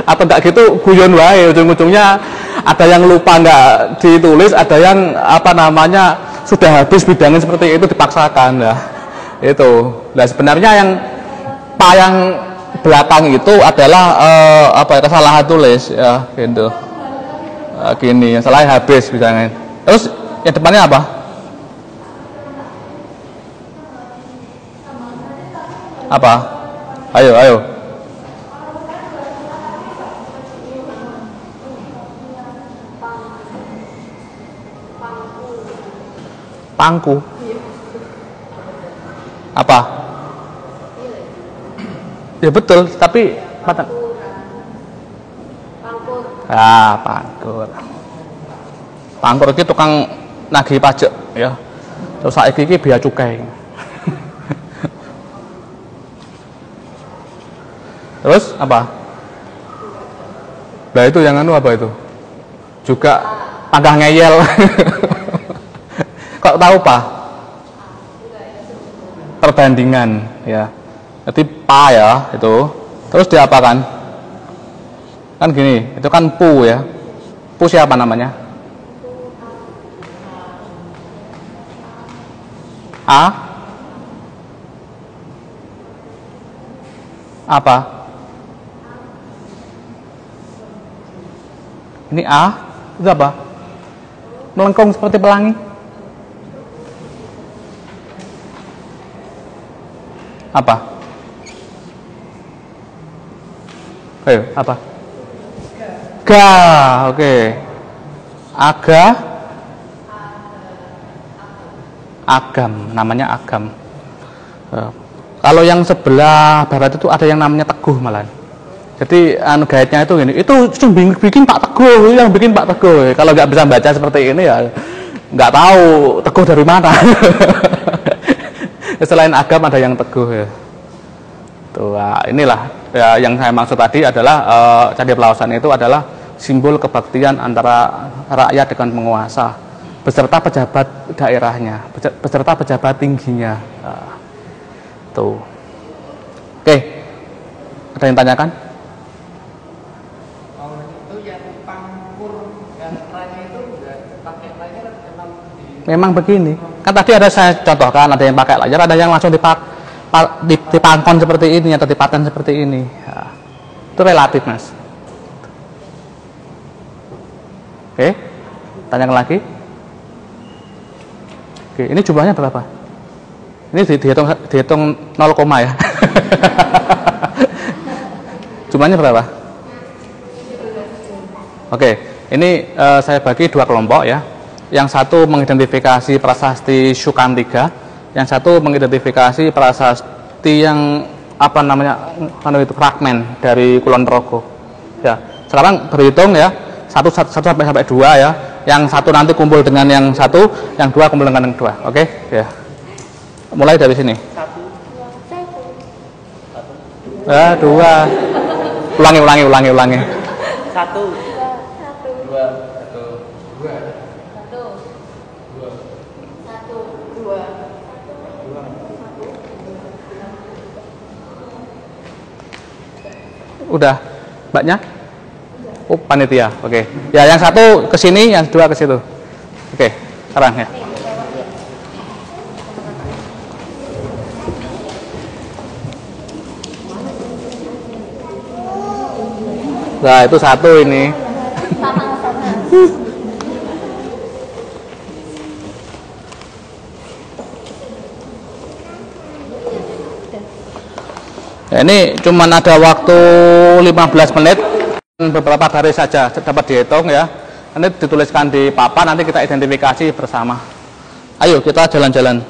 Atau enggak gitu guyon wae, ujung-ujungnya ada yang lupa enggak ditulis, ada yang apa namanya sudah habis bidangnya seperti itu dipaksakan ya. Itu. Nah sebenarnya yang belakang itu adalah kesalahan tulis ya gitu. Gini, yang salahnya habis misalnya. Terus yang depannya apa? Apa? Ayo, ayo. Pangku. Apa? Ya betul, tapi pangkur. Ah, pangkur. Pangkur iki tukang nagih pajak ya. Terus saiki iki bea cukai. Terus apa? Nah itu yang anu apa itu? Juga pangkah ngeyel. Kok tahu Pak? Perbandingan ya. Jadi pa ya itu. Terus diapakan? Kan gini, itu kan pu ya. Pu siapa namanya? A? Apa? Ini A? Itu apa? Melengkung seperti pelangi. Apa? Ayo, apa? Ga, oke. Aga, agam, namanya agam. Kalau yang sebelah barat itu ada yang namanya teguh malah. Jadi anu gaitnya itu gini, itu bikin Pak Teguh, yang bikin Pak Teguh. Kalau nggak bisa baca seperti ini ya nggak tahu teguh dari mana. Selain agam ada yang teguh ya. Tuh, inilah ya, yang saya maksud tadi adalah Candi Pelausan itu adalah simbol kebaktian antara rakyat dengan penguasa beserta pejabat daerahnya, beserta pejabat tingginya. Tuh. Oke. Ada yang tanyakan? Memang begini. Kan tadi ada saya contohkan, ada yang pakai layar, ada yang langsung dipangkon seperti ini atau dipaten seperti ini. Ya. Itu relatif, Mas. Oke. Tanyakan lagi. Oke, ini jumlahnya berapa? Ini dihitung 0, ya. Jumlahnya berapa? Oke, ini saya bagi 2 kelompok ya. Yang satu mengidentifikasi prasasti Sukantiga, yang satu mengidentifikasi prasasti yang apa namanya, itu fragmen dari Kulon Progo. Ya, sekarang berhitung ya, satu sampai 2 ya. Yang satu nanti kumpul dengan yang satu, yang 2 kumpul dengan yang 2. Oke, ya. Mulai dari sini. 2. Ulangi. 1. Udah, mbaknya? Oh, panitia. Oke. Ya, yang satu ke sini, yang 2 ke situ. Oke, sekarang ya. Nah, itu 1 ini. Ya, ini cuman ada waktu 15 menit, beberapa garis saja dapat dihitung ya. Nanti dituliskan di papan, nanti kita identifikasi bersama. Ayo kita jalan-jalan.